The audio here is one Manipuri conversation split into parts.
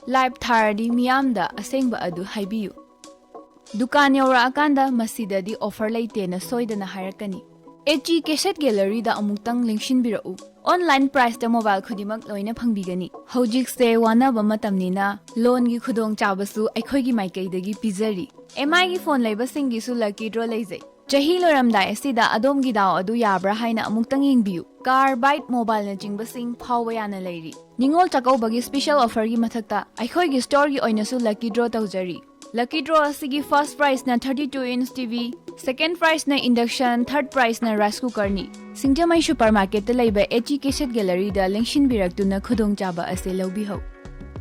Live Tharadi Miyamda Asengba Adu Haibiyu. Dukan Yaura Akanda Masidadi offer laitena soidana harakani. HG Cassette Gallery da amutang linkshin birau. Online price da mobile khudimak loina phangbigani. Hojik se wana ba matamnina loan gi khudong chabasu aikhoi gi maikai dagi pizari. MI gi phone leiba singi su lucky draw leizai. Chahi loramdai asida adom gi daw adu yabra haina amuktang yingbiu. Car bite mobile na jingba sing phawba yana leiri. Ningol chakau bagi special offer gi mathakta aikhoi gi store gi oina su lucky draw tawjari. Lucky draw asigi first prize na 32-inch TV, second prize na induction, third prize na rice cooker ni. Singjamai supermarket ta laiba HG Cassette Gallery da lengshin biraktuna khudong chaba ase lawbihau.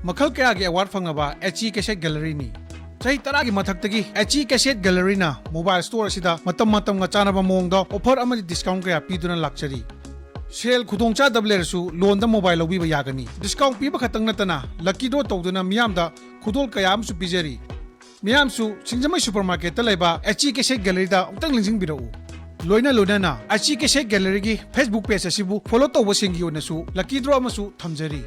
Makhal kaya gi award fangaba HG Cassette Gallery ni. Chahi taragi mathaktagi HG Cassette Gallery na mobile store sida matam nga chanaba mongda offer amadi discount kaya piduna lakchari. Sale khudong cha dableresu loan da mobile lawbiba yagani. Discount piba khatang natana lucky draw tawduna miyamda khudol kaya amsu pijari. Miyamsu Singjamai supermarket ta laiba HG Cassette Gallery da utang lingjing birau. Loina na HG Cassette Gallery gi Facebook page asibu follow tawba singi onasu lucky draw amasu thamjari.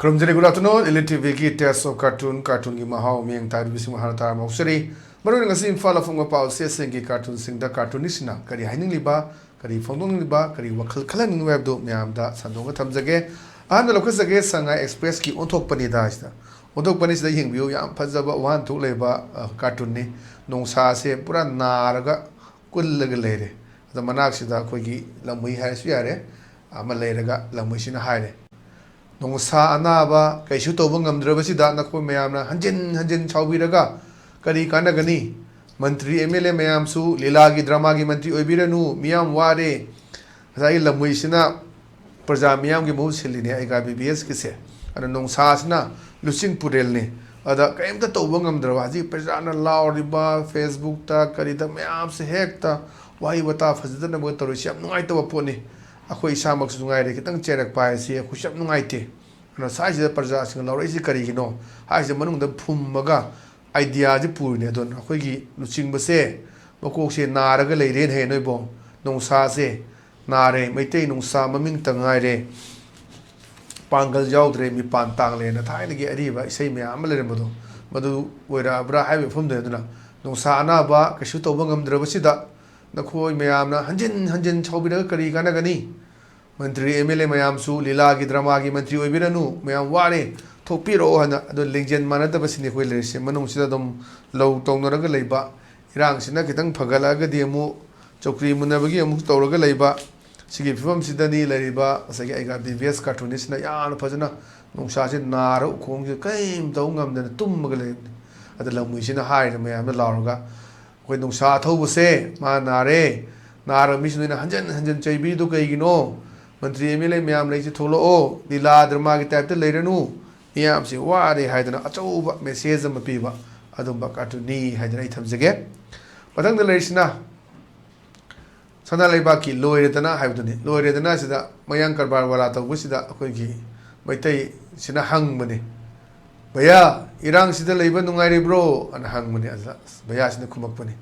Good afternoon, LTV test of cartoon gi mahau miyang tayo bising maharata mausari. Maroon nga sin fala funga pa seseng gi cartoon sing da cartoonist na kari haining liba, kari fongdong liba, kari wakal kalang ng web do miyam da sandong nga tamjage. Ahan na lokas jage Shanghai Express ki ontok panida isda. Ontok panis da hing view yam padzaba wan tuk leba cartoon ni nong sa se pura naraga kullaga leire. Da manak sida koi gi lamui hai suyare, ama leiraga lamui sina haire. Nong sa anaba kay shu tawba ngamdrabasida nakpo mayamna hanjin chawbiraga kari kanagani mantri MLA mayam su lilagi drama gi mantri oibiranu miyam ware sai lamui sina praja miyam gi mohut siline aiga BBS kise ana nong sa sina lusing purel ne ada kaimta tawba ngamdraba ji praja na lauriba Facebook ta kari da mayam se hekta wai wata fazidana mo taro siam nungai tawa poni akhoi samak sungai re kitang cherak pai si khushap nungai te na sai je parja sing laure si kari gino ha je manung da phummaga idea je purne don akhoi gi luching base makok se naraga leiren he noi bo nong sa se nare meitei nong sa maming tangai re pangal jaudre mi pan tang le na thai gi ari ba sei me am le bodo madu oira bra hai phum de duna nong sa na ba ka shu to bangam dra basida na khoi me am na hanjin chawbira kari kana gani Mantri MLA mayam su lila gi drama gi mantri oibiranu mayam ware thopiro hana ado lingjen manada basini khoi lerse manung sida dom low tongnoraga leiba irang sina kitang phagalaga diamu chokri munabagi amu tawraga leiba sigi phifam sidani leriba asagi aiga BBS cartoonist na yan phajana nungsa se naro khong je kaim tawngam dana tummaga le ado lamui sina haira mayam na lawraga khoi nungsa thobuse ma nare nara misnuina hanjan chaibi do kaigino Mantri MLA mayam lai se tholo o lila drama gi type te leiranu miyam se ware haidana achauba message ama piba adumba cartoon ni haidana ithamjage patang da leisna sana leiba ki loiredana haibduni loiredana sida mayang karbar wala taw busida akoi gi maitai sina hang mane baya irang sida leiba nungai re bro an hang mane azla baya sina khumak pane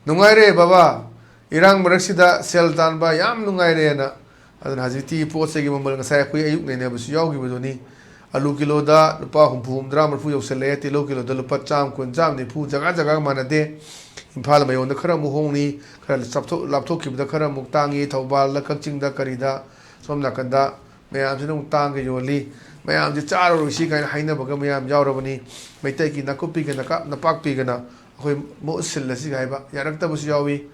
nungai re baba irang marak sida sel tan ba yam nungai re na adana haziti poche gi mamal ngasai khoi ayuk ne ne busu yaw gi bodoni alu kilo da lupa humphum dra marfu yosele tilo kilo da lupa cham kun cham ni phu jaga manade imphal mayon da khara mu hongni khara laptop ki da khara muktangi thobal la kakching da karida somna kanda mayam sinung tang ge yoli mayam ji charo si kai haina baga mayam yawrabani maitai ki nakupi ge napak pi ge na khoi mo sil la si gai ba yarak ta busu yawi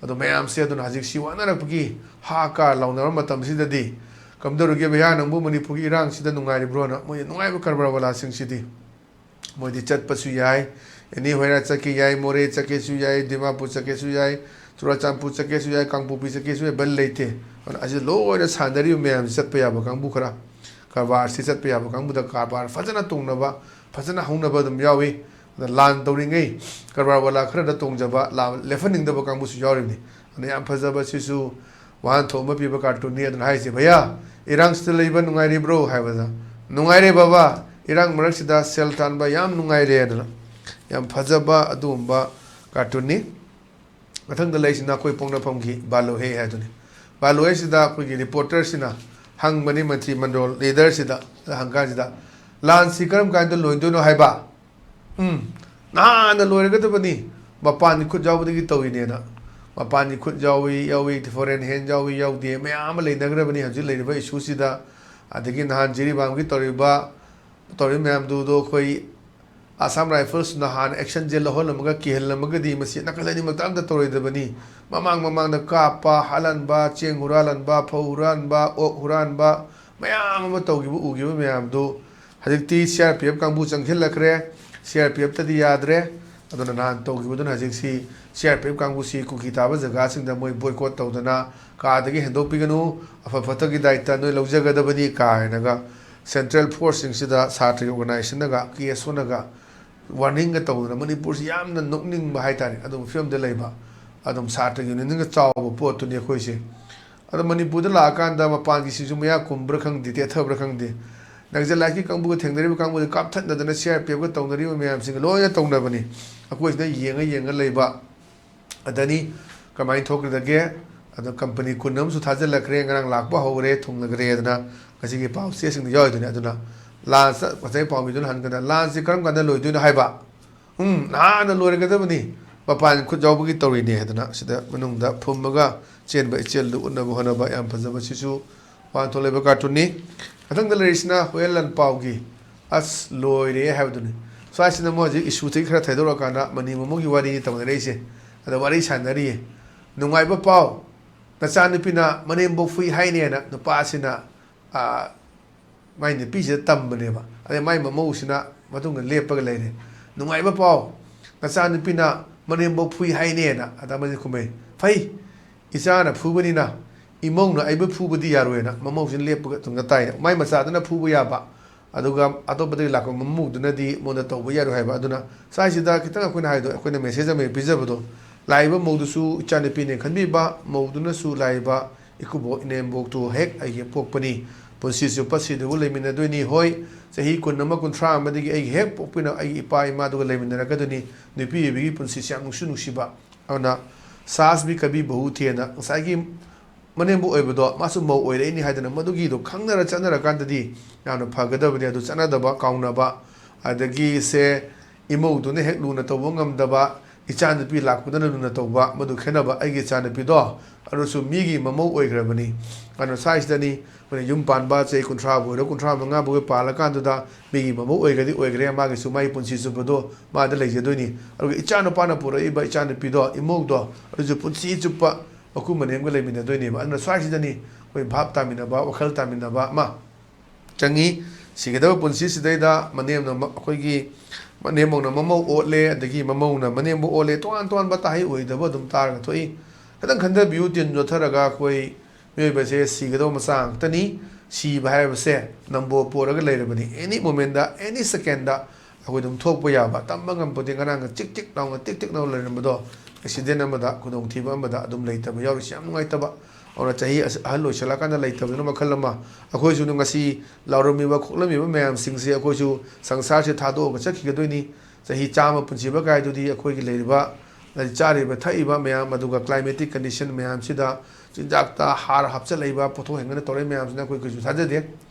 ado mayam se adun hajik si wana rak pagi ha ka launar matam sida di kamdaru ge bya nang bu mani pagi irang sida nungai ri bro na mo nungai ba karbara wala sing sidi mo di chat pasu yai eni hoira chaki yai more chake su yai dimapur chake su yai churachandpur chake su yai kangpu pi chake su yai bal leite on aje lo ora sandari mayam chat pa ya ba kangbu khara karbar si chat pa ya ba kangbu da karbar fajana tungna ba fajana hongna ba dum yawi ꯂꯥꯟ ꯇꯧꯔꯤꯉꯩ ꯀꯔꯕꯥꯔ ꯋꯥꯂꯥ ꯈꯔꯗ ꯇꯣꯡꯖꯕ ꯂꯦꯞꯍꯟꯅꯤꯡꯗꯕ ꯀꯥꯡꯕꯨꯁꯨ ꯌꯥꯎꯔꯤꯕꯅꯤ ꯑꯗꯨꯅ ꯌꯥꯝ ꯐꯖꯕꯁꯤꯁꯨ ꯋꯥꯍꯟꯊꯣꯛ ꯑꯃ ꯄꯤꯕ ꯀꯥꯔꯇꯨꯟꯅꯤ ꯑꯗꯨꯅ ꯍꯥꯏꯁꯦ ꯚꯩꯌꯥ ꯏꯔꯥꯡꯁꯤꯗ ꯂꯩꯕ ꯅꯨꯡꯉꯥꯏꯔꯤꯕ꯭ꯔꯣ ꯍꯥꯏꯕꯗ ꯅꯨꯡꯉꯥꯏꯔꯦ ꯕꯕꯥ ꯏꯔꯥꯡ ꯃꯔꯛꯁꯤꯗ ꯁꯦꯜ ꯇꯥꯟꯕ ꯌꯥꯝ ꯅꯨꯡꯉꯥꯏꯔꯦ ꯑꯗꯨꯅ ꯌꯥꯝ ꯐꯖꯕ ꯑꯗꯨꯒꯨꯝꯕ ꯀꯥꯔꯇꯨꯟꯅꯤ ꯃꯊꯪꯗ ꯂꯩꯁꯤꯅ ꯑꯩꯈꯣꯏ ꯄꯣꯛꯅꯐꯝꯒꯤ ꯕꯥꯂꯣꯍꯦ ꯍꯥꯏꯗꯨꯅꯤ ꯕꯥꯂꯣꯍꯦꯁꯤꯗ ꯑꯩꯈꯣꯏꯒꯤ ꯔꯤꯄꯣꯔꯇꯔꯁꯤꯅ ꯍꯪꯕꯅꯤ ꯃꯟꯇ꯭ꯔꯤ ꯃꯟꯗꯣꯜ ꯂꯤꯗꯔꯁꯤꯗ ꯍꯪꯀꯥꯟꯁꯤꯗ ꯂꯥꯟꯁꯤ ꯀꯔꯝ ꯀꯥꯟꯗ ꯂꯣꯏꯗꯣꯏꯅꯣ ꯍꯥꯏꯕ ꯅꯍꯥꯟꯅ ꯂꯣꯏꯔꯒꯗꯕꯅꯤ ꯃꯄꯥꯟꯒꯤ ꯈꯨꯠ ꯌꯥꯎꯕꯗꯒꯤ ꯇꯧꯔꯤꯅꯦꯅ ꯃꯄꯥꯟꯒꯤ ꯈꯨꯠ ꯌꯥꯎꯏ ꯐꯣꯔꯦꯟ ꯍꯦꯟ ꯌꯥꯎꯗꯦ ꯃꯌꯥꯝ ꯑꯃ ꯂꯩꯅꯈ꯭ꯔꯕꯅꯤ ꯍꯧꯖꯤꯛ ꯂꯩꯔꯤꯕ ꯏꯁꯨꯁꯤꯗ ꯑꯗꯒꯤ ꯅꯍꯥꯟ ꯖꯤꯔꯤꯕꯥꯝꯒꯤ ꯇꯧꯔꯤꯕ ꯃꯌꯥꯝꯗꯨꯗꯣ ꯑꯩꯈꯣꯏ ꯑꯁꯥꯝ ꯔꯥꯏꯐꯜꯁꯅ ꯍꯥꯟꯅ ꯑꯦꯛꯁꯟꯁꯦ ꯂꯧꯍꯜꯂꯝꯃꯒ ꯀꯤꯍꯜꯂꯝꯃꯒꯗꯤ ꯃꯁꯤ ꯅꯥꯀꯜ ꯑꯅꯤꯃꯛꯇ ꯑꯝꯇ ꯇꯧꯔꯣꯏꯗꯕꯅꯤ ꯃꯃꯥꯡꯗ ꯀꯥꯞꯄ ꯍꯥꯠꯍꯟꯕ ꯆꯦꯡ ꯍꯨꯔꯥꯜꯍꯟꯕ ꯐꯧ ꯍꯨꯔꯥꯟꯕ ꯑꯣꯛ ꯍꯨꯔꯥꯟꯕ ꯃꯌꯥꯝ ꯑꯃ ꯇꯧꯈꯤꯕ ꯎꯈꯤꯕ ꯃꯌꯥꯝꯗꯨ ꯍꯧꯖꯤꯛꯇꯤ CRPF ꯀꯥꯡꯕꯨ ꯆꯪꯁꯤꯜꯂꯛꯈ꯭रे CRPFꯇꯗꯤ ꯌꯥꯗ꯭ꯔꯦ ꯑꯗꯨꯅ ꯅꯍꯥꯟ ꯇꯧꯈꯤꯕꯗꯨꯅ ꯍꯧꯖꯤꯛꯁꯤ CRPF ꯀꯥꯡꯕꯨꯁꯤ ꯀꯨꯀꯤ ꯇꯥꯕ ꯖꯒꯥꯁꯤꯡꯗ ꯃꯣꯏ ꯕꯣꯏꯀꯣꯠ ꯇꯧꯗꯅ ꯀꯥꯗꯒꯤ ꯍꯦꯟꯗꯣꯛꯄꯤꯒꯅꯨ ꯑꯐ ꯐꯠꯇꯒꯤ ꯗꯥꯏꯇ ꯅꯣꯏ ꯂꯧꯖꯒꯗꯕꯅꯤ ꯀꯥꯏꯅꯒ ꯁꯦꯟꯇ꯭ꯔꯦꯜ ꯐꯣꯔꯁꯁꯤꯡꯁꯤꯗ ꯁꯥꯇ꯭ꯔꯒꯤ ꯑꯣꯔꯒꯅꯥꯏꯖꯦꯁꯟꯅꯒ ꯀꯦꯁ ꯑꯣꯅꯒ ꯋꯥꯔꯅꯤꯡꯒ ꯇꯧꯗꯅ ꯃꯅꯤꯄꯨꯔꯁꯤ ꯌꯥꯝꯅ ꯅꯣꯛꯅꯤꯡꯕ ꯍꯥꯏꯇꯥꯔꯦ ꯑꯗꯨꯝ ꯐꯤꯕꯝꯗ ꯂꯩꯕ ꯑꯗꯨꯝ ꯁꯥꯇ꯭ꯔꯒꯤ ꯌꯨꯅꯤꯌꯟꯒ ꯆꯥꯎꯕ ꯄꯣꯠꯇꯨꯅꯤ ꯑꯩꯈꯣꯏꯁꯦ ꯑꯗꯣ ꯃꯅꯤꯄꯨꯔꯗ ꯂꯥꯛꯑꯀꯥꯟꯗ ꯃꯄꯥꯟꯒꯤ ꯁꯤꯡꯁꯨ ꯃꯌꯥ ꯀꯨꯝꯕ꯭ꯔꯥ ꯈꯪꯗꯦ ꯇꯦꯊꯕ꯭ꯔꯥ ꯈꯪꯗꯦ ꯅꯛꯖꯜꯂꯥꯏꯠꯀꯤ ꯀꯥꯡꯕꯨꯒ ꯊꯦꯡꯅꯔꯤꯕ ꯀꯥꯡꯕꯨꯗ ꯀꯥꯞꯊꯠꯅꯗꯅ CRPFꯒ ꯇꯧꯅꯔꯤꯕ ꯃꯌꯥꯝꯁꯤꯡꯒ ꯂꯣꯏꯅ ꯇꯧꯅꯕꯅꯤ ꯑꯩꯈꯣꯏꯁꯤꯗ ꯌꯦꯡꯉ ꯂꯩꯕ ꯑꯗꯅꯤ ꯀꯃꯥꯏꯅ ꯊꯣꯛꯈ꯭ꯔꯗꯒꯦ ꯑꯗꯣ ꯀꯝꯄꯅꯤ 10 ꯑꯃꯁꯨ ꯊꯥꯖꯤꯜꯂꯛꯈ꯭रे ꯉꯔꯥꯡ ꯂꯥꯛꯄ ꯍꯧꯈ꯭रे ꯊꯨꯡꯂꯈ꯭ꯔꯦꯗꯅ ꯉꯁꯤꯒꯤ ꯄꯥꯎ ꯆꯦꯁꯤꯡꯗ ꯌꯥꯎꯔꯤꯗꯨꯅꯤ ꯑꯗꯨꯅ ꯂꯥꯟꯁ ꯉꯁꯥꯏ ꯄꯥꯎꯃꯤꯗꯨꯅ ꯍꯟꯒꯗ ꯂꯥꯟꯁꯤ ꯀꯔꯝ ꯀꯥꯟꯗ ꯂꯣꯏꯗꯣꯏꯅꯣ ꯍꯥꯏꯕ ꯅꯍꯥꯟꯅ ꯂꯣꯏꯔꯒꯗꯕꯅꯤ ꯃꯄꯥꯟ ꯈꯨꯠ ꯌꯥꯎꯕꯒꯤ ꯇꯧꯔꯤꯅꯦ ꯍꯥꯏꯗꯅ ꯁꯤꯗ ꯃꯅꯨꯡꯗ ꯐꯨꯝꯃꯒ ꯆꯦꯟꯕ ꯏꯆꯦꯜꯗꯨ ꯎꯠꯅꯕ ꯍꯣꯠꯅꯕ ꯌꯥꯝ ꯐꯖꯕꯁꯤꯁꯨ ꯋꯥꯍꯟꯊꯣꯛ ꯂꯩꯕ ꯀꯥꯔꯇꯨꯟꯅꯤ ꯃꯊꯪꯗ ꯂꯩꯔꯤꯁꯤꯅ ꯍꯨꯌꯦꯟ ꯂꯟꯄꯥꯎꯒꯤ ꯑꯁ ꯂꯣꯏꯔꯦ ꯍꯥꯏꯕꯗꯨꯅꯤ ꯁ꯭ꯋꯥꯏꯁꯤꯗ ꯃꯣꯏ ꯍꯧꯖꯤꯛ ꯏꯁꯨꯗꯒꯤ ꯈꯔ ꯊꯩꯗꯣꯔꯛꯑꯀꯥꯟꯗ ꯃꯅꯤ ꯃꯃꯧꯒꯤ ꯋꯥꯔꯤꯅꯤ ꯇꯧꯅꯔꯛꯏꯁꯦ ꯑꯗ ꯋꯥꯔꯤ ꯁꯥꯟꯅꯔꯤꯌꯦ ꯅꯨꯡꯉꯥꯏꯕ ꯄꯥꯎ ꯅꯆꯥꯅꯨꯄꯤꯅ ꯃꯅꯦꯝꯕꯣꯛ ꯐꯨꯏ ꯍꯥꯏꯅꯦꯅ ꯅꯨꯄꯥꯁꯤꯅ ꯃꯥꯏ ꯅꯨꯄꯤꯁꯤꯗ ꯇꯝꯕꯅꯦꯕ ꯑꯗꯩ ꯃꯥꯏ ꯃꯃꯧꯁꯤ나 ꯃꯇꯨꯡꯗ ꯂꯦꯞꯄꯒ ꯂꯩꯔꯦ ꯅꯨꯡꯉꯥꯏꯕ ꯄꯥꯎ ꯅꯆꯥꯅꯨꯄꯤꯅ ꯃꯅꯦꯝꯕꯣꯛ ꯐꯨꯏ ꯍꯥꯏꯅꯦꯅ ꯑꯗ ꯑꯃꯗꯤ ꯈꯨꯝꯃꯩ ꯐꯩ ꯏꯆꯥꯅ ꯐꯨꯕꯅꯤꯅ ꯏꯃꯧꯅ ꯑꯩꯕꯨ ꯐꯨꯕꯗꯤ ꯌꯥꯔꯣꯏꯅ ꯃꯃꯧꯁꯤꯅ ꯂꯦꯞꯄꯒ ꯇꯨꯡꯗ ꯇꯥꯏꯅ ꯃꯥꯏ ꯃꯆꯥꯗꯨꯅ ꯐꯨꯕ ꯌꯥꯕ ꯑꯗꯨꯒ ꯑꯇꯣꯞꯄꯗꯒꯤ ꯂꯥꯛꯄ ꯃꯃꯧꯗꯨꯅꯗꯤ ꯃꯉꯣꯟꯗ ꯇꯧꯕ ꯌꯥꯔꯣꯏ ꯍꯥꯏꯕ ꯑꯗꯨꯅ ꯁ꯭ꯋꯥꯏꯁꯤꯗ ꯈꯤꯇꯪ ꯑꯩꯈꯣꯏꯅ ꯍꯥꯏꯗꯣ ꯑꯩꯈꯣꯏꯅ ꯃꯦꯁꯦꯖ ꯑꯃ ꯄꯤꯖꯕꯗꯣ ꯂꯥꯛꯏꯕ ꯃꯧꯗꯨꯁꯨ ꯏꯆꯥꯅꯨꯄꯤꯅꯦ ꯈꯟꯕꯤꯕ ꯃꯧꯗꯨꯅꯁꯨ ꯂꯥꯛꯏꯕ ꯏꯀꯨꯕꯣꯛ ꯏꯅꯦꯝꯕꯣꯛꯇꯨ ꯍꯦꯛ ꯑꯩꯒꯤ ꯄꯣꯛꯄꯅꯤ ꯄꯨꯟꯁꯤ ꯆꯨꯞꯄ ꯁꯤꯗꯨꯕꯨ ꯂꯩꯃꯤꯟꯅꯗꯣꯏꯅꯤ ꯍꯣꯏ ꯆꯍꯤ 20 30 ꯑꯃꯗꯒꯤ ꯑꯩꯒꯤ ꯍꯦꯛ ꯄꯣꯛꯄꯤꯅ ꯑꯩꯒꯤ ꯏꯄꯥ ꯏꯃꯥꯗꯨꯒ ꯂꯩꯃꯤꯟꯅꯔꯛꯀꯗꯣꯏꯅꯤ ꯅꯨꯄꯤ ꯑꯣꯏꯕꯒꯤ ꯄꯨꯟꯁꯤꯁꯤ ꯌꯥꯝ ꯅꯨꯡꯁꯤꯕ ꯑꯗꯨꯅ ꯁꯥꯁ ꯕꯤ ꯀꯕꯤ ꯕꯍꯨ ꯊꯦꯅ ꯉꯁꯥꯏꯒꯤ ꯃꯅꯦꯝꯕꯣꯛ ꯑꯣꯏꯕꯗꯣ ꯃꯥꯁꯨ ꯃꯧ ꯑꯣꯏꯔꯛꯏꯅꯤ ꯍꯥꯏꯗꯅ ꯃꯗꯨꯒꯤꯗꯣ ꯈꯪꯅꯔ ꯆꯠꯅꯔꯀꯥꯟꯗꯗꯤ ꯌꯥꯝꯅ ꯐꯒꯗꯕꯅꯤ ꯑꯗꯨ ꯆꯠꯅꯗꯕ ꯀꯥꯎꯅꯕ ꯑꯗꯒꯤ ꯏꯃꯧꯗꯨꯅ ꯍꯦꯛ ꯂꯨꯅ ꯇꯧꯕ ꯉꯝꯗꯕ ꯏꯆꯥꯅꯨꯄꯤ ꯂꯥꯛꯄꯗꯅ ꯂꯨꯅ ꯇꯧꯕ ꯃꯗꯨ ꯈꯦꯠꯅꯕ ꯑꯩꯒꯤ ꯏꯆꯥꯅꯨꯄꯤꯗꯣ ꯑꯗꯨꯁꯨ ꯃꯤꯒꯤ ꯃꯃꯧ ꯑꯣꯏꯈ꯭ꯔꯕꯅꯤ ꯑꯗꯨꯅ ꯁ꯭ꯋꯥꯏꯁꯤꯗꯅꯤ ꯑꯩꯈꯣꯏꯅ ꯌꯨꯝ ꯄꯥꯟꯕ ꯆꯍꯤ 30 ꯑꯣꯏꯔꯣ 35 ꯄꯥꯜꯂꯀꯥꯟꯗꯨꯗ ꯃꯤꯒꯤ ꯃꯃꯧ ꯑꯣꯏꯈ꯭ꯔꯦ ꯃꯥꯒꯤꯁꯨ ꯃꯥꯒꯤ ꯄꯨꯟꯁꯤ ꯆꯨꯞꯄꯗꯣ ꯃꯥꯗ ꯂꯩꯖꯗꯣꯏꯅꯤ ꯑꯗꯨꯒ ꯏꯆꯥꯅꯨꯄꯥꯅ ꯄꯨꯔꯛꯏꯕ ꯏꯆꯥꯅꯨꯄꯤꯗꯣ ꯏꯃꯧꯗꯣ ꯑꯗꯨꯁꯨ ꯄꯨꯟꯁꯤ ꯆꯨꯞꯄ ꯃꯀꯨ ꯃꯅꯦꯝꯒ ꯂꯩꯃꯤꯟꯅꯗꯣꯏꯅꯦꯕ ꯑꯗꯨꯅ ꯁ꯭ꯋꯥꯏꯁꯤꯗꯅꯤ ꯑꯩꯈꯣꯏ ꯚꯥꯞ ꯇꯥꯃꯤꯟꯅꯕ ꯋꯥꯈꯜ ꯇꯥꯃꯤꯟꯅꯕ ꯑꯃ ꯆꯪꯉꯤ ꯁꯤꯒꯗꯕ ꯄꯨꯟꯁꯤꯁꯤꯗꯩꯗ ꯃꯅꯦꯝꯅ ꯑꯩꯈꯣꯏꯒꯤ ꯃꯅꯦꯝꯕꯧꯅ ꯃꯃꯧ ꯑꯣꯠꯂꯦ ꯑꯗꯒꯤ ꯃꯃꯧꯅ ꯃꯅꯦꯝꯕꯧ ꯑꯣꯠꯂꯦ ꯇꯣꯉꯥꯟ ꯇꯣꯉꯥꯟꯕ ꯇꯥꯍꯩ ꯑꯣꯏꯗꯕ ꯑꯗꯨꯝ ꯇꯥꯔꯒ ꯊꯣꯛꯏ ꯈꯤꯇꯪ ꯈꯟꯊꯕꯤꯌꯨ ꯇꯤꯟ ꯌꯣꯠꯊꯔꯒ ꯑꯩꯈꯣꯏ ꯃꯤꯑꯣꯏꯕꯁꯦ ꯁꯤꯒꯗꯧꯕ ꯃꯆꯥ ꯉꯥꯛꯇꯅꯤ ꯁꯤꯕ ꯍꯥꯏꯕꯁꯦ ꯅꯝꯕꯣ ꯄꯣꯔꯒ ꯂꯩꯔꯕꯅꯤ ꯑꯦꯅꯤ ꯃꯣꯃꯦꯟꯗ ꯑꯦꯅꯤ ꯁꯦꯀꯦꯟꯗ ꯑꯩꯈꯣꯏ ꯑꯗꯨꯝ ꯊꯣꯛꯄ ꯌꯥꯕ ꯇꯝꯕ ꯉꯝꯄꯣꯠꯇꯦ ꯉꯔꯥꯡꯒ ꯆꯤꯛ ꯆꯤꯛ ꯂꯥꯎꯅ ꯂꯩꯔꯝꯕꯗꯣ ꯑꯦꯛꯁꯤꯗꯦꯟ ꯑꯃꯗ ꯈꯨꯗꯣꯡꯊꯤꯕ ꯑꯃꯗ ꯑꯗꯨꯝ ꯂꯩꯇꯕ ꯌꯥꯎꯔꯤꯁꯤ ꯌꯥꯝ ꯅꯨꯡꯉꯥꯏꯇꯕ ꯑꯗꯨꯅ ꯆꯍꯤ ꯑꯍꯜ ꯑꯣꯏꯁꯜꯂꯀꯥꯟꯗ ꯂꯩꯇꯕꯗꯨꯅ ꯃꯈꯜ ꯑꯃ ꯑꯩꯈꯣꯏꯁꯨ ꯉꯁꯤ ꯂꯥꯎꯔꯝꯃꯤꯕ ꯈꯣꯛꯂꯝꯃꯤꯕ ꯃꯌꯥꯝꯁꯤꯡꯁꯦ ꯑꯩꯈꯣꯏꯁꯨ ꯁꯪꯁꯥꯔꯁꯦ ꯊꯥꯗꯣꯛꯑꯒ ꯆꯠꯈꯤꯒꯗꯣꯏꯅꯤ ꯆꯍꯤ 100 ꯄꯨꯟꯁꯤꯕ ꯀꯥꯏꯗꯨꯗꯤ ꯑꯩꯈꯣꯏꯒꯤ ꯂꯩꯔꯤꯕ ꯆꯥꯔꯤꯕ ꯊꯛꯏꯕ ꯃꯌꯥꯝ ꯑꯗꯨꯒ ꯀ꯭ꯂꯥꯏꯃꯦꯇꯤꯛ ꯀꯟꯗꯤꯁꯟ ꯃꯌꯥꯝꯁꯤꯗ ꯆꯤꯟꯖꯥꯛꯇ ꯍꯥꯔ ꯍꯥꯞꯆꯤꯜꯂꯛꯏꯕ ꯄꯣꯠꯊꯣꯛ ꯍꯦꯟꯒꯠꯅ ꯇꯧꯔꯛꯏꯕ ꯃꯌꯥꯝꯁꯤꯅ ꯑꯩꯈꯣꯏ ꯀꯩꯁꯨ ꯊꯥꯖꯗꯦ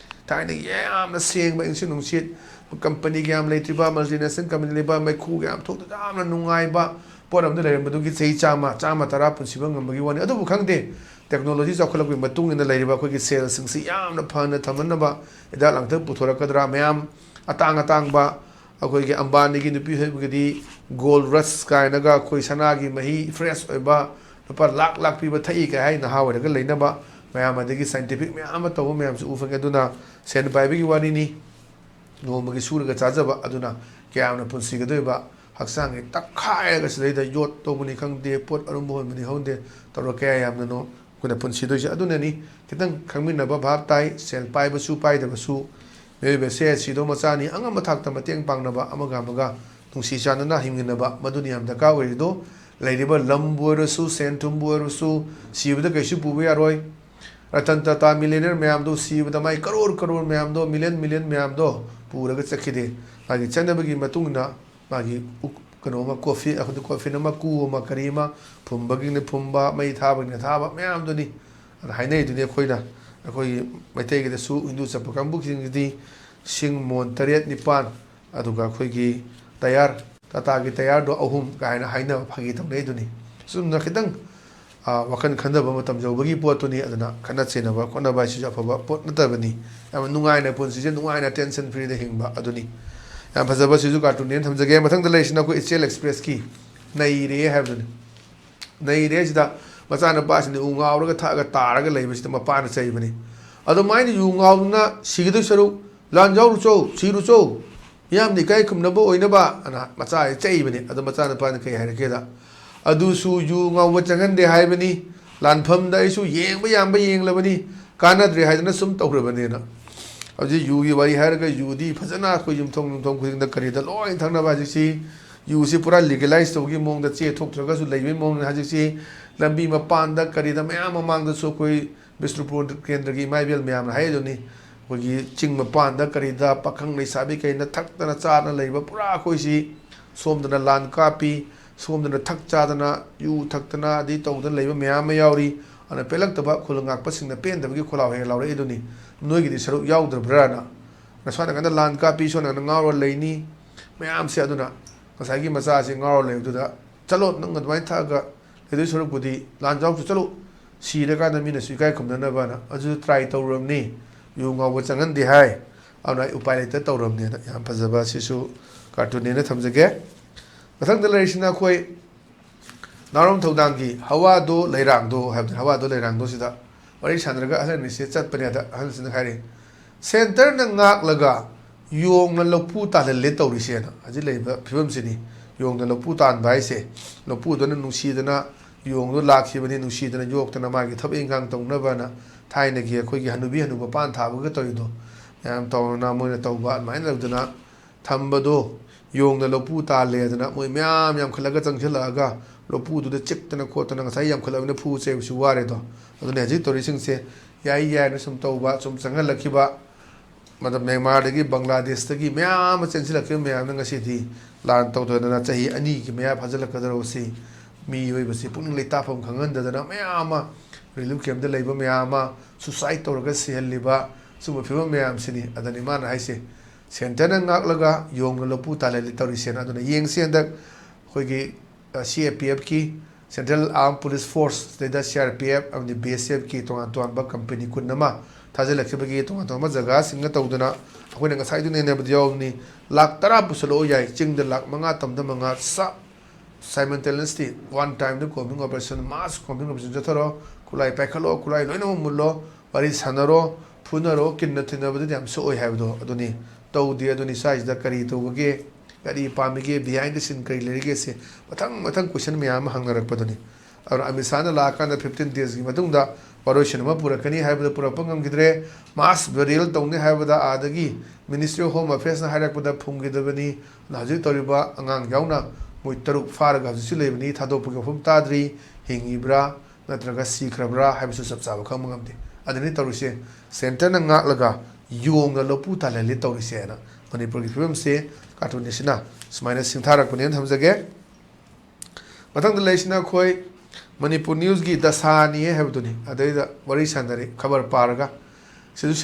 ꯊꯥꯏꯅꯒꯤ ꯌꯥꯝꯅ ꯁꯦꯡꯕ ꯏꯪꯁꯤꯠ ꯅꯨꯡꯁꯤꯠ ꯀꯝꯄꯅꯤꯒ ꯌꯥꯝ ꯂꯩꯇ꯭ꯔꯤꯕ ꯃꯜꯇꯤꯅꯦꯁꯅꯦꯜ ꯀꯝꯄꯅꯤ ꯂꯩꯕ ꯃꯩꯈꯨꯒ ꯌꯥꯝ ꯊꯣꯛꯇ ꯌꯥꯝꯅ ꯅꯨꯡꯉꯥꯏꯕ ꯄꯣꯠ ꯑꯃꯗ ꯂꯩꯔꯝꯕꯗꯨꯒꯤ ꯆꯍꯤ 100 ꯄꯨꯟꯁꯤꯕ ꯉꯝꯕꯒꯤ ꯋꯥꯅꯤ ꯑꯗꯨꯕꯨ ꯈꯪꯗꯦ ꯇꯦꯛꯅꯣꯂꯣꯖꯤ ꯆꯥꯎꯈꯠꯂꯛꯄꯒꯤ ꯃꯇꯨꯡ ꯏꯟꯅ ꯂꯩꯔꯤꯕ ꯑꯩꯈꯣꯏꯒꯤ ꯁꯦꯜꯁꯤꯡꯁꯤ ꯌꯥꯝꯅ ꯐꯅ ꯊꯝꯅꯅꯕ ꯍꯤꯗꯥꯛ ꯂꯥꯡꯊꯛ ꯄꯨꯊꯣꯔꯛꯀꯗ꯭ꯔꯥ ꯃꯌꯥꯝ ꯑꯇꯥꯡꯕ ꯑꯩꯈꯣꯏꯒꯤ ꯑꯝꯕꯥꯅꯤꯒꯤ ꯅꯨꯄꯤ ꯍꯩꯕꯒꯤꯗꯤ ꯒꯣꯜ ꯔꯁ ꯀꯥꯏꯅꯒ ꯑꯩꯈꯣꯏ ꯁꯅꯥꯒꯤ ꯃꯍꯤ ꯐ꯭ꯔꯦꯁ ꯑꯣꯏꯕ ꯂꯨꯄꯥ ꯂꯥꯛ ꯄꯤꯕ ꯊꯛꯏ ꯀꯥꯏ ꯍꯥꯏ ꯅꯍꯥ ꯑꯣꯏꯔꯒ ꯂꯩꯅꯕ ꯃꯌꯥꯝ ꯑꯗꯒꯤ ꯁꯥꯏꯟꯇꯤꯐꯤꯛ ꯃꯌꯥꯝ ꯑꯃ ꯇꯧꯕ ꯃꯌꯥꯝꯁꯨ ꯎ ꯐꯪꯉꯦ ꯑꯗꯨꯅ ꯁꯦꯟ ꯄꯥꯏꯕꯒꯤ ꯋꯥꯔꯤꯅꯤ ꯅꯣꯡꯃꯒꯤ ꯁꯨꯔꯒ ꯆꯥꯖꯕ ꯑꯗꯨꯅ ꯀꯌꯥꯝꯅ ꯄꯨꯟꯁꯤꯒꯗꯣꯏꯕ ꯍꯛꯆꯥꯡꯒꯤ ꯇꯛꯈꯥꯏꯔꯒ ꯁꯤꯗꯩꯗ ꯌꯣꯠ ꯇꯧꯕꯅꯤ ꯈꯪꯗꯦ ꯄꯣꯠ ꯑꯔꯨꯝꯕ ꯍꯣꯟꯕꯅꯤ ꯈꯪꯗꯦ ꯇꯧꯔꯒ ꯀꯌꯥ ꯌꯥꯝꯅꯅꯣ ꯑꯩꯈꯣꯏꯅ ꯄꯨꯟꯁꯤꯗꯣꯏꯁꯦ ꯑꯗꯨꯅꯅꯤ ꯈꯤꯇꯪ ꯈꯪꯃꯤꯟꯅꯕ ꯚꯥꯞ ꯇꯥꯏ ꯁꯦꯜ ꯄꯥꯏꯕꯁꯨ ꯄꯥꯏꯗꯕꯁꯨ ꯃꯤꯑꯣꯏꯕꯁꯦ ꯁꯤꯗꯧ ꯃꯆꯥꯅꯤ ꯑꯉꯝꯕ ꯊꯥꯛꯇ ꯃꯇꯦꯡ ꯄꯥꯡꯅꯕ ꯑꯃꯒ ꯅꯨꯡꯁꯤ ꯆꯥꯟꯅꯅ ꯍꯤꯡꯃꯤꯟꯅꯕ ꯃꯗꯨꯅꯤ ꯌꯥꯝ ꯗꯔꯀꯥꯔ ꯑꯣꯏꯔꯤꯗꯣ ꯂꯩꯔꯤꯕ ꯂꯝꯕꯨ ꯑꯣꯏꯔꯁꯨ ꯁꯦꯟ ꯊꯨꯝꯕꯨ ꯑꯣꯏꯔꯁꯨ ꯁꯤꯕꯗ ꯀꯩꯁꯨ ꯄꯨꯕ ꯌꯥꯔꯣꯏ ꯔꯇꯟ ꯇꯥꯇꯥ ꯃꯤꯂꯤꯅꯤꯌꯔ ꯃꯌꯥꯝꯗꯣ ꯁꯤꯕꯗ ꯃꯥꯏ ꯀꯔꯣꯔ ꯃꯌꯥꯝꯗꯣ ꯃꯤꯂꯤꯌꯟ ꯃꯌꯥꯝꯗꯣ ꯄꯨꯔꯒ ꯆꯠꯈꯤꯗꯦ ꯃꯥꯒꯤ ꯆꯠꯅꯕꯒꯤ ꯃꯇꯨꯡ ꯏꯟꯅ ꯃꯥꯒꯤ ꯀꯩꯅꯣꯃ ꯀꯣꯐꯤꯟ ꯑꯃ ꯀꯨ ꯑꯃ ꯀꯔꯤ ꯑꯃ ꯐꯨꯝꯕꯒꯤꯅ ꯐꯨꯝꯕ ꯃꯩ ꯊꯥꯕꯒꯤꯅ ꯊꯥꯕ ꯃꯌꯥꯝꯗꯨꯅꯤ ꯑꯗ ꯍꯥꯏꯅꯩꯗꯨꯅꯤ ꯑꯩꯈꯣꯏꯒꯤ ꯃꯩꯇꯩꯒꯤꯗꯁꯨ ꯍꯤꯟꯗꯨ ꯆꯠꯄ ꯀꯥꯡꯕꯨꯁꯤꯡꯒꯤꯗꯤ ꯁꯤꯡ ꯃꯣꯟ 9 ꯑꯗꯨꯒ ꯑꯩꯈꯣꯏꯒꯤ ꯇꯌꯥꯔ ꯇꯥꯇꯥꯒꯤ ꯇꯌꯥꯔꯗꯣ 3 ꯀꯥꯏꯅ ꯍꯥꯏꯅꯕ ꯐꯥꯒꯤ ꯇꯧꯅꯩꯗꯨꯅꯤ ꯁꯨꯝꯅ ꯈꯤꯇꯪ ꯋꯥꯈꯜ ꯈꯟꯗꯕ ꯃꯇꯝ ꯌꯧꯕꯒꯤ ꯄꯣꯠꯇꯨꯅꯤ ꯑꯗꯨꯅ ꯈꯠꯅ ꯆꯩꯅꯕ ꯈꯣꯠꯅꯕ ꯍꯥꯏꯁꯤꯁꯨ ꯑꯐꯕ ꯄꯣꯠ ꯅꯠꯇꯕꯅꯤ ꯌꯥꯝ ꯅꯨꯡꯉꯥꯏꯅ ꯄꯨꯟꯁꯤꯁꯦ ꯅꯨꯡꯉꯥꯏꯅ ꯇꯦꯟꯁꯟ ꯐ꯭ꯔꯤꯗ ꯍꯤꯡꯕ ꯑꯗꯨꯅꯤ ꯌꯥꯝ ꯐꯖꯕ ꯁꯤꯁꯨ ꯀꯥꯔꯇꯨꯟꯅꯦꯅ ꯊꯝꯖꯒꯦ ꯃꯊꯪꯗ ꯂꯩꯔꯤꯁꯤꯅ ꯑꯩꯈꯣꯏ ꯏꯆꯦꯜ ꯑꯦꯛꯁꯄ꯭ꯔꯦꯁꯀꯤ ꯅꯩꯔꯦ ꯍꯥꯏꯕꯗꯨꯅꯤ ꯅꯩꯔꯦ ꯁꯤꯗ ꯃꯆꯥꯅꯨꯄꯥꯁꯤꯅ ꯎ ꯉꯥꯎꯔꯒ ꯊꯛꯑꯒ ꯇꯥꯔꯒ ꯂꯩꯕꯁꯤꯗ ꯃꯄꯥꯅ ꯆꯩꯕꯅꯤ ꯑꯗꯨꯃꯥꯏꯅ ꯌꯨ ꯉꯥꯎꯗꯨꯅ ꯁꯤꯒꯗꯣꯏ ꯁꯔꯨꯛ ꯂꯥꯟꯖꯥꯎꯔꯨꯆꯣ ꯁꯤꯔꯨꯆꯣ ꯃꯤꯌꯥꯝꯅ ꯏꯀꯥꯏ ꯈꯨꯝꯅꯕ ꯑꯣꯏꯅꯕ ꯑꯅ ꯃꯆꯥꯁꯤ ꯆꯩꯕꯅꯤ ꯑꯗꯣ ꯃꯆꯥꯅꯨꯄꯥꯅ ꯀꯩ ꯍꯥꯏꯔꯛꯀꯦꯗ ꯑꯗꯨꯁꯨ ꯌꯨ ꯉꯥꯎꯕ ꯆꯪꯍꯟꯗꯦ ꯍꯥꯏꯕꯅꯤ ꯂꯥꯟꯐꯝꯗ ꯑꯩꯁꯨ ꯌꯦꯡꯕ ꯌꯥꯝꯕ ꯌꯦꯡꯂꯕꯅꯤ ꯀꯥꯟꯅꯗ꯭ꯔꯦ ꯍꯥꯏꯗꯅ ꯁꯨꯝ ꯇꯧꯈ꯭ꯔꯕꯅꯦꯅ ꯍꯧꯖꯤꯛ ꯌꯨꯒꯤ ꯋꯥꯔꯤ ꯍꯥꯏꯔꯒ ꯌꯨꯗꯤ ꯐꯖꯅ ꯑꯩꯈꯣই ꯌꯨꯝꯊꯣꯡ ꯈꯨꯗꯤꯡꯗ ꯀꯔꯤꯗ ꯂꯣꯏ ꯊꯛꯅꯕ ꯍꯧꯖꯤꯛꯁꯤ ꯌꯨꯁꯤ ꯄꯨꯔꯥ ꯂꯤꯒꯦꯂꯥꯏꯁ ꯇꯧꯕꯒꯤ ꯃꯑꯣꯡꯗ ꯆꯦ ꯊꯣꯛꯇ꯭ꯔꯒꯁꯨ ꯂꯩꯕꯒꯤ ꯃꯑꯣꯡꯗ ꯍꯧꯖꯤꯛꯁꯤ ꯂꯝꯕꯤ ꯃꯄꯥꯟꯗ ꯀꯔꯤꯗ ꯃꯌꯥꯝ ꯃꯃꯥꯡꯗꯁꯨ ꯑꯩꯈꯣꯏ ꯕꯤꯁꯅꯨꯄꯨꯔ ꯀꯦꯟꯗ꯭ꯔꯒꯤ ꯏꯃꯥ ꯏꯕꯦꯜ ꯃꯌꯥꯝꯅ ꯍꯥꯏꯗꯨꯅꯤ ꯑꯩꯈꯣꯏꯒꯤ ꯆꯤꯡ ꯃꯄꯥꯟꯗ ꯀꯔꯤꯗ ꯄꯥꯈꯪ ꯂꯩꯁꯥꯕꯤ ꯀꯩꯅ ꯊꯛꯇꯅ ꯆꯥꯗꯅ ꯂꯩꯕ ꯄꯨꯔꯥ ꯑꯩꯈꯣꯏꯁꯤ ꯁꯣꯝꯗꯅ ꯂꯥꯟ ꯀꯥꯞꯄꯤ ꯁꯣꯝꯗꯅ ꯊꯛ ꯆꯥꯗꯅ ꯌꯨ ꯊꯛꯇꯅ ꯑꯗꯩ ꯇꯧꯗꯅ ꯂꯩꯕ ꯃꯌꯥꯝ ꯑꯃ ꯌꯥꯎꯔꯤ ꯑꯗꯨꯅ ꯄꯦꯜꯂꯛꯇꯕ ꯈꯨꯜ ꯉꯥꯛꯄꯁꯤꯡꯅ ꯄꯦꯟꯗꯕꯒꯤ ꯈꯣꯜꯂꯥꯎ ꯍꯦꯛ ꯂꯥꯎꯔꯛꯏꯗꯨꯅꯤ ꯅꯣꯏꯒꯤꯗꯤ ꯁꯔꯨꯛ ꯌꯥꯎꯗ꯭ꯔꯕ꯭ꯔꯥꯅ ꯁꯣꯝ ꯅꯥꯀꯟꯗ ꯂꯥꯟ ꯀꯥꯞꯄꯤ ꯁꯣꯝ ꯅꯥꯀꯟꯗ ꯉꯥꯎꯔ ꯂꯩꯅꯤ ꯃꯌꯥꯝꯁꯦ ꯑꯗꯨꯅ ꯉꯁꯥꯏꯒꯤ ꯃꯆꯥꯁꯤ ꯉꯥꯎꯔ ꯂꯩꯕꯗꯨꯗ ꯆꯠꯂꯣ ꯅꯪ ꯑꯗꯨꯃꯥꯏꯅ ꯊꯛꯑꯒ ꯂꯩꯗꯣꯏ ꯁꯔꯨꯛꯄꯨꯗꯤ ꯂꯥꯟꯖꯥꯎꯁꯨ ꯆꯠꯂꯨ ꯁꯤꯔꯀꯥꯟꯗ ꯃꯤꯅꯁꯨ ꯏꯀꯥꯏ ꯈꯨꯝꯅꯅꯕꯅ ꯑꯗꯨꯁꯨ ꯇ꯭ꯔꯥꯏ ꯇꯧꯔꯕꯅꯤ ꯌꯨ ꯉꯥꯎꯕ ꯆꯪꯍꯟꯗꯦ ꯍꯥꯏ ꯑꯗꯨꯅ ꯑꯩ ꯎꯄꯥꯏ ꯂꯩꯇ ꯇꯧꯔꯕꯅꯦꯅ ꯌꯥꯝ ꯐꯖꯕ ꯁꯤꯁꯨ ꯀꯥꯔꯇꯨꯟꯅꯦꯅ ꯊꯝꯖꯒꯦ ꯃꯊꯪꯗ ꯂꯩꯔꯤꯁꯤꯅ ꯑꯩꯈꯣꯏ ꯅꯥꯎꯔꯝ ꯊꯧꯗꯥꯡꯒꯤ ꯍꯋꯥꯗꯣ ꯂꯩꯔꯥꯡꯗꯣ ꯍꯥꯏꯕꯗꯤ ꯍꯋꯥꯗꯣ ꯂꯩꯔꯥꯡꯗꯣ ꯁꯤꯗ ꯋꯥꯔꯤ ꯁꯥꯟꯅꯔꯒ ꯑꯍꯜ ꯑꯅꯤꯁꯦ ꯆꯠꯄꯅꯦ ꯑꯗ ꯑꯍꯜꯁꯤꯅ ꯍꯥꯏꯔꯤ ꯁꯦꯟꯇꯔꯅ ꯉꯥꯛꯂꯒ ꯌꯣꯡꯅ ꯂꯧꯄꯨ ꯇꯥꯜꯍꯜꯂꯦ ꯇꯧꯔꯤꯁꯦꯅ ꯍꯧꯖꯤꯛ ꯂꯩꯔꯤꯕ ꯐꯤꯕꯝꯁꯤꯅꯤ ꯌꯣꯡꯅ ꯂꯧꯄꯨ ꯇꯥꯟꯕ ꯍꯥꯏꯁꯦ ꯂꯧꯄꯨꯗꯨꯅ ꯅꯨꯡꯁꯤꯗꯅ ꯌꯣꯡꯗꯣ ꯂꯥꯛꯈꯤꯕꯅꯤ ꯅꯨꯡꯁꯤꯗꯅ ꯌꯣꯛꯇꯅ ꯃꯥꯒꯤ ꯊꯕꯛ ꯏꯟꯈꯥꯡ ꯇꯧꯅꯕꯅ ꯊꯥꯏꯅꯒꯤ ꯑꯩꯈꯣꯏꯒꯤ ꯍꯅꯨꯕꯤ ꯍꯅꯨꯕ ꯄꯥꯟ ꯊꯥꯕꯒ ꯇꯧꯔꯤꯗꯣ ꯌꯥꯝ ꯇꯧꯔꯅ ꯃꯣꯏꯅ ꯇꯧꯕ ꯑꯗꯨꯃꯥꯏꯅ ꯇꯧꯗꯅ ꯊꯝꯕꯗꯣ ꯌꯣꯡꯅ ꯂꯧꯄꯨ ꯇꯥꯜꯂꯦꯗꯅ ꯃꯣꯏ ꯃꯌꯥꯝ ꯌꯥꯝꯈꯠꯂꯒ ꯆꯪꯁꯤꯜꯂꯛꯑꯒ ꯂꯧꯄꯨꯗꯨꯗ ꯆꯤꯛꯇꯅ ꯈꯣꯠꯇꯅ ꯉꯁꯥꯏ ꯌꯥꯝꯈꯠꯂꯕꯅꯤꯅ ꯐꯨ ꯆꯩꯕꯁꯨ ꯋꯥꯔꯦꯗꯣ ꯑꯗꯨꯅ ꯍꯧꯖꯤꯛ ꯇꯧꯔꯤꯁꯤꯡꯁꯦ ꯌꯥꯏꯅ ꯁꯨꯝ ꯇꯧꯕ ꯁꯨꯝ ꯆꯪꯍꯜꯂꯛꯈꯤꯕ ꯃꯇꯝ ꯃ꯭ꯌꯥꯟꯃꯥꯔꯗꯒꯤ ꯕꯪꯒ꯭ꯂꯥꯗꯦꯁꯇꯒꯤ ꯃꯌꯥꯝ ꯑꯃ ꯆꯦꯟꯁꯤꯜꯂꯛꯈꯤꯕ ꯃꯌꯥꯝꯅ ꯉꯁꯤꯗꯤ ꯂꯥꯟ ꯇꯧꯗꯗꯅ ꯆꯍꯤ 2ꯒꯤ ꯃꯌꯥ ꯐꯥꯖꯤꯜꯂꯛꯀꯗꯧꯔꯕꯁꯤ ꯃꯤꯑꯣꯏꯕꯁꯤ ꯄꯨꯛꯅꯤꯡ ꯂꯩꯇꯥꯐꯝ ꯈꯪꯍꯟꯗꯗꯅ ꯃꯌꯥꯝ ꯑꯃ ꯔꯤꯂꯤꯐ ꯀꯦꯝꯞꯇ ꯂꯩꯕ ꯃꯌꯥꯝ ꯑꯃ ꯁꯨꯁꯥꯏꯠ ꯇꯧꯔꯒ ꯁꯤꯍꯜꯂꯤꯕ ꯁꯨꯝꯕ ꯐꯤꯕꯝ ꯃꯌꯥꯝꯁꯤꯅꯤ ꯑꯗꯨꯅꯤ ꯃꯥꯅ ꯍꯥꯏꯁꯦ ꯁꯦꯟꯇꯔꯅ ꯉꯥꯛꯂꯒ ꯌꯣꯡꯅ ꯂꯧꯄꯨ ꯇꯥꯜꯍꯜꯂꯤ ꯇꯧꯔꯤꯁꯦꯅ ꯑꯗꯨꯅ ꯌꯦꯡꯁꯤ ꯍꯟꯗꯛ ꯑꯩꯈꯣꯏꯒꯤ CAPFꯀꯤ ꯁꯦꯟꯇ꯭ꯔꯦꯜ ꯑꯥꯔꯝ ꯄꯨꯂꯤꯁ ꯐꯣꯔꯁ ꯁꯤꯗꯩꯗ CRPF ꯑꯃꯗꯤ BSFꯀꯤꯇꯣꯉꯥꯟ ꯇꯣꯉꯥꯟꯕ ꯀꯝꯄꯅꯤ 11 ꯊꯥꯖꯤꯜꯂꯛꯈꯤꯕꯒꯤ ꯇꯣꯉꯥꯟ ꯇꯣꯉꯥꯟꯕ ꯖꯒꯥꯁꯤꯡꯅ ꯇꯧꯗꯅ ꯑꯩꯈꯣꯏꯅ ꯉꯁꯥꯏꯗꯨ ꯅꯩꯅꯕꯗ ꯌꯥꯎꯕꯅꯤ ꯂꯥꯛ 10 ꯄꯨꯁꯜꯂꯛꯑꯣ ꯌꯥꯏ ꯆꯤꯡꯗ ꯂꯥꯛ 5 ꯇꯝꯗ 5 ꯆꯞ ꯁꯥꯏꯃꯜꯇꯦꯅꯤꯌꯁꯂꯤ ꯋꯥꯟ ꯇꯥꯏꯝꯗ ꯀꯣꯝꯕꯤꯡ ꯑꯣꯄꯔꯦꯁꯟ ꯃꯥꯁ ꯀꯣꯝꯕꯤꯡ ꯑꯣꯄꯔꯦꯁꯟ ꯆꯠꯊꯔꯣ ꯈꯨꯠꯂꯥꯏ ꯄꯥꯏꯈꯠꯂꯣ ꯈꯨꯠꯂꯥꯏ ꯂꯣꯏꯅꯃꯛ ꯃꯨꯜꯂꯣ ꯋꯥꯔꯤ ꯁꯥꯟꯅꯔꯣ ꯐꯨꯅꯔꯣ ꯀꯤꯟꯅ ꯊꯤꯟꯅꯕꯗꯨꯗꯤ ꯌꯥꯝ ꯁꯣꯛꯑꯣꯏ ꯍꯥꯏꯕꯗꯣ ꯑꯗꯨꯅꯤ ꯇꯧꯗꯦ ꯑꯗꯨꯅꯤ ꯁ꯭ꯋꯥꯏꯁꯤꯗ ꯀꯔꯤ ꯇꯧꯕꯒꯦ ꯀꯔꯤ ꯄꯥꯝꯃꯤꯒꯦ ꯕꯤꯍꯥꯏꯟ ꯗ ꯁꯤꯟ ꯀꯔꯤ ꯂꯩꯔꯤꯒꯦꯁꯦ ꯃꯊꯪ ꯀꯣꯏꯁꯟ ꯃꯌꯥꯝ ꯑꯃ ꯍꯪꯅꯔꯛꯄꯗꯨꯅꯤ ꯑꯗꯨꯅ ꯑꯃꯤꯠ ꯁꯥꯍꯅ ꯂꯥꯛꯑꯀꯥꯟꯗ 15 ꯗꯦꯖꯀꯤ ꯃꯇꯨꯡꯗ ꯋꯥꯔꯣꯏꯁꯤꯟ ꯑꯃ ꯄꯨꯔꯛꯀꯅꯤ ꯍꯥꯏꯕꯗ ꯄꯨꯔꯛꯄ ꯉꯝꯈꯤꯗ꯭ꯔꯦ ꯃꯥꯁ ꯕꯦꯔꯤꯌꯦꯜ ꯇꯧꯅꯤ ꯍꯥꯏꯕꯗ ꯑꯥꯗꯒꯤ ꯃꯤꯅꯤꯁꯇ꯭ꯔꯤ ꯑꯣꯐ ꯍꯣꯝ ꯑꯐꯦꯌꯔꯁꯅ ꯍꯥꯏꯔꯛꯄꯗ ꯐꯨꯝꯈꯤꯗꯕꯅꯤ ꯍꯧꯖꯤꯛ ꯇꯧꯔꯤꯕ ꯑꯉꯥꯡ ꯌꯥꯎꯅ ꯃꯣꯏ 3 ꯐꯥꯔꯒ ꯍꯧꯖꯤꯛꯁꯨ ꯂꯩꯕꯅꯤ ꯊꯥꯗꯣꯛꯄꯒꯤ ꯋꯥꯐꯝ ꯇꯥꯗ꯭ꯔꯤ ꯍꯤꯡꯉꯤꯕ꯭ꯔꯥ ꯅꯠꯇ꯭ꯔꯒ ꯁꯤꯈ꯭ꯔꯕ꯭ꯔꯥ ꯍꯥꯏꯕꯁꯨ ꯆꯞ ꯆꯥꯕ ꯈꯪꯕ ꯉꯝꯗꯦ ꯑꯗꯨꯅꯤ ꯇꯧꯔꯤꯁꯦ ꯁꯦꯟꯇꯔꯅ ꯉꯥꯛꯂꯒ ꯌꯣꯡꯅ ꯂꯧꯄꯨ ꯇꯥꯜꯍꯜꯂꯤ ꯇꯧꯔꯤꯁꯦꯅ ꯃꯅꯤꯄꯨꯔꯒꯤ ꯐꯤꯕꯝꯁꯦ ꯀꯥꯔꯇꯨꯟ ꯑꯁꯤꯅ ꯁꯨꯃꯥꯏꯅ ꯁꯤꯡꯊꯥꯔꯛꯄꯅꯦꯅ ꯊꯝꯖꯒꯦ ꯃꯊꯪꯗ ꯂꯩꯁꯤꯅ ꯑꯩꯈꯣꯏ ꯃꯅꯤꯄꯨꯔ ꯅ꯭ꯌꯨꯁꯀꯤ ꯗꯁꯥꯅꯤ ꯍꯥꯏꯕꯗꯨꯅꯤ ꯑꯗꯩꯗ ꯋꯥꯔꯤ ꯁꯥꯟꯅꯔꯤ ꯈꯕꯔ ꯄꯥꯔꯒ ꯁꯤꯁꯨ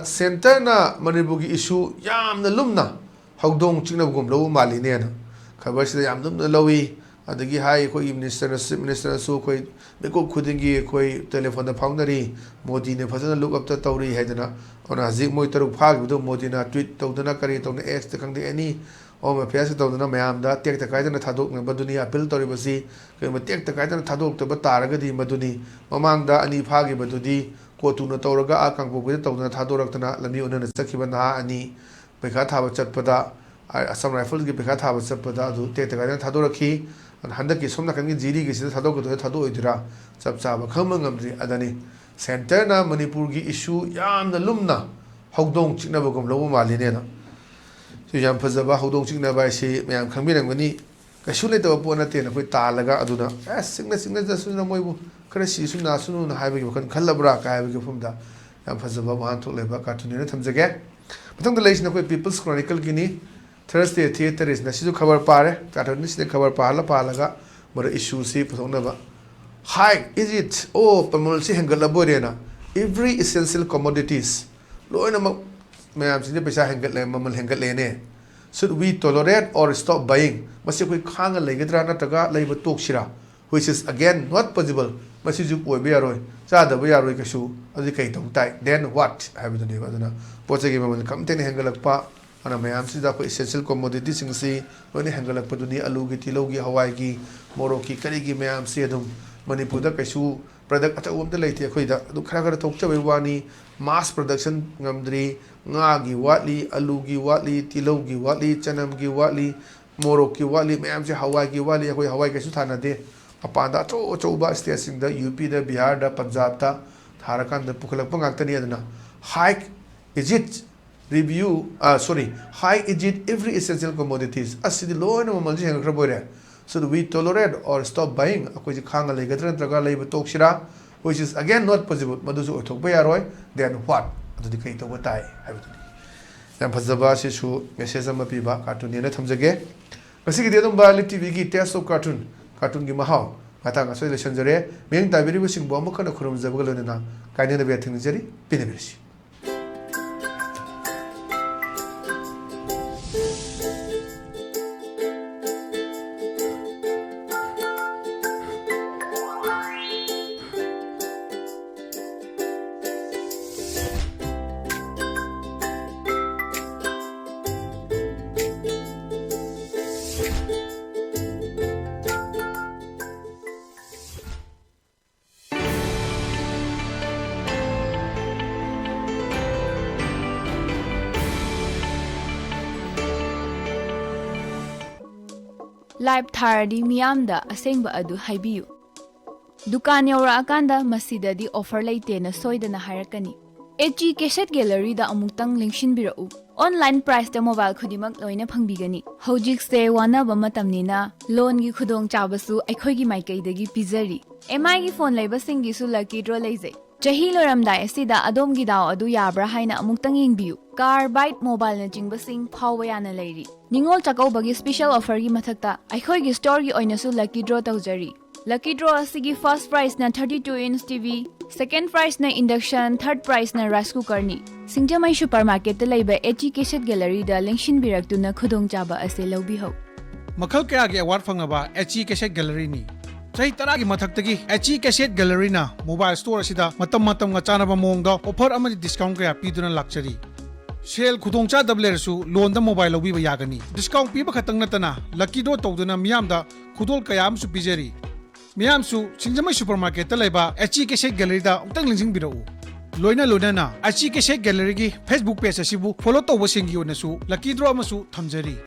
ꯁꯦꯟꯇꯔꯅ ꯃꯅꯤꯄꯨꯔꯒꯤ ꯏꯁꯨ ꯌꯥꯝꯅ ꯂꯨꯝꯅ ꯍꯧꯗꯣꯡ ꯆꯤꯛꯅꯕꯒꯨꯝ ꯂꯧꯕ ꯃꯥꯜꯂꯤꯅꯦꯅ ꯈꯕꯔꯁꯤꯗ ꯌꯥꯝ ꯂꯨꯝꯅ ꯂꯧꯏ ꯑꯗꯒꯤ ꯍꯥꯏ ꯑꯩꯈꯣꯏꯒꯤ ꯃꯤꯅꯤꯁꯇꯔꯅꯁꯨ ꯑꯩꯈꯣꯏ ꯃꯤꯀꯨꯞ ꯈꯨꯗꯤꯡꯒꯤ ꯑꯩꯈꯣꯏ ꯇꯦꯂꯤꯐꯣꯟꯗ ꯐꯥꯎꯅꯔꯤ ꯃꯣꯗꯤꯅ ꯐꯖꯅ ꯂꯨꯛ ꯑꯞꯇ ꯇꯧꯔꯤ ꯍꯥꯏꯗꯅ ꯑꯗꯨꯅ ꯍꯧꯖꯤꯛ ꯃꯣꯏ 3 ꯐꯥꯈꯤꯕꯗꯣ ꯃꯣꯗꯤꯅ ꯇ꯭ꯋꯤꯠ ꯇꯧꯗꯅ ꯀꯔꯤ ꯇꯧꯗꯅ ꯑꯦꯛꯁꯇ ꯈꯪꯗꯦ ꯑꯦꯅꯤ ꯍꯣꯝ ꯑꯦꯐꯤꯌꯔꯁ ꯇꯧꯗꯅ ꯃꯌꯥꯝꯗ ꯇꯦꯛꯇ ꯀꯥꯏꯗꯅ ꯊꯥꯗꯣꯛꯅꯕꯗꯨꯅꯤ ꯑꯄꯤꯜ ꯇꯧꯔꯤꯕꯁꯤ ꯀꯩꯒꯨꯝꯕ ꯇꯦꯛꯇ ꯀꯥꯏꯗꯅ ꯊꯥꯗꯣꯛꯇꯕ ꯇꯥꯔꯒꯗꯤ ꯃꯗꯨꯅꯤ ꯃꯃꯥꯡꯗ 2 ꯐꯥꯈꯤꯕꯗꯨꯗꯤ ꯀꯣꯇꯨꯅ ꯇꯧꯔꯒ ꯀꯥꯡꯄꯣꯛꯄꯤꯗ ꯇꯧꯗꯅ ꯊꯥꯗꯣꯔꯛꯇꯅ ꯂꯝꯕꯤ ꯑꯣꯟꯅꯅ ꯆꯠꯈꯤꯕ ꯅꯍꯥ 2 ꯄꯩꯈꯥ ꯊꯥꯕ ꯆꯠꯄꯗ ꯑꯁꯥꯝ ꯔꯥꯏꯐꯜꯒꯤ ꯄꯩꯈꯥ ꯊꯥꯕ ꯆꯠꯄꯗ ꯑꯗꯨ ꯇꯦꯛꯇ ꯀꯥꯏꯗꯅ ꯊꯥꯗꯣꯔꯛꯈꯤ ꯍꯟꯗꯛꯀꯤ ꯁꯣꯝ ꯅꯥꯀꯟꯒꯤ ꯖꯤꯔꯤꯒꯤꯁꯤꯗ ꯊꯥꯗꯣꯛꯑꯣꯏꯗꯣꯏꯔꯥ ꯆꯞ ꯆꯥꯕ ꯈꯪꯕ ꯉꯝꯗ꯭ꯔꯤ ꯑꯗꯅꯤ ꯁꯦꯟꯇꯔꯅ ꯃꯅꯤꯄꯨꯔꯒꯤ ꯏꯁꯨ ꯌꯥꯝꯅ ꯂꯨꯝꯅ ꯍꯧꯗꯣꯡ ꯆꯤꯛꯅꯕꯒꯨꯝ ꯂꯧꯕ ꯃꯥꯜꯂꯤꯅꯦꯅ yam fazaba hodong chingna bai si mayam khangmirang gani kasu le to pona te na koi talaga aduna singna jasuna moibu kare si suna sunu na haiba gi kan khallabra ka haiba gi phumda yam fazaba ban thok leba cartoon ne thamjage matang da leis na koi people's chronicle gini Thursday theater is na sisu khabar pare cartoon ni se khabar palaga mara issue si phona ba high is it oh pamul si hengala borena every essential commodities loina mayam sin paisa hengal le mamal hengal le ne should we tolerate or stop buying masi koi khanga legadra na taga leiba toksira which is again not possible masi ju poi be yaroi cha da be yaroi kasu adi kai tong tai then what have the name aduna poche gi mamal kam ten hengalak pa ana mayam si da ko essential commodities sing si loina hengalak pa duni alu gi tilo gi hawai gi moro ki kari gi mayam si adum manipur da kasu product ata umta leite khoi da du khara thok chabe wani mass production ngamdri nga gi watli alu gi watli tilo gi watli chanam gi watli moro gi watli mayam se hawai gi watli khoi hawai kasu thana de apanda cho ba state sing da up da bihar da punjab ta tharakan da pukhalak pangak tani adna high is it review high is it every essential commodities asidi low na mamal jeng khrabore so we tolerate or stop buying akoi ji khanga legadran traga leiba tokshira which is again not possible madusu othok ba yaroi then what adu kai to batai habitu yam phazaba si su message ama pi ba cartoon ne thamjage kasi gi dedum ba lit tv gi test of cartoon gi mahaw ngata nga soi lesson jare meng ta biri busing bo makana khurum jabgal na kaine na be thing jari pine birsi Live tharadi miyamda asengba adu haibiyu. Dukan yaura akanda masidadi offer laite na soidana hairakani. HG Cassette Gallery da amuktang lingshin birau. Online price da mobile khudimak loina phangbigani. Hojik se wana ba matamnina loan gi khudong chabasu aikhoi gi maikai dagi pizari. MI gi phone laiba singi su lucky draw laizai. Chahi loramdai asida adom gi daw adu yabra haina amuktang yengbiyu. Car bite mobile na jingba sing phawwa yana lairi. Ningol chakau bagi special offer gi mathakta aikhoi gi store gi oina su lucky draw tawjari. Lucky draw asigi first prize na 32-inch TV, second prize na induction, third prize na rice cooker ni. Singjamai supermarket ta laiba HG Cassette Gallery da lengshin biraktu na khudong chaba ase lawbi ho. Makhal kaya gi award phangaba HG Cassette Gallery ni chahi taragi mathaktagi HG Cassette Gallery na mobile store asida matam nga chanaba mongda offer amadi discount kaya piduna lakchari. Sale khudong cha double su loan da mobile lawbi ba yagani. Discount piba khatang natana lucky draw tawduna miyamda khudol kaya am su pijari. Miyam su Singjamai supermarket ta laiba HG Cassette Gallery da utang lingjing birau. Loina na HG Cassette Gallery gi Facebook page asibu follow tawba singi ona su lucky draw amasu thamjari.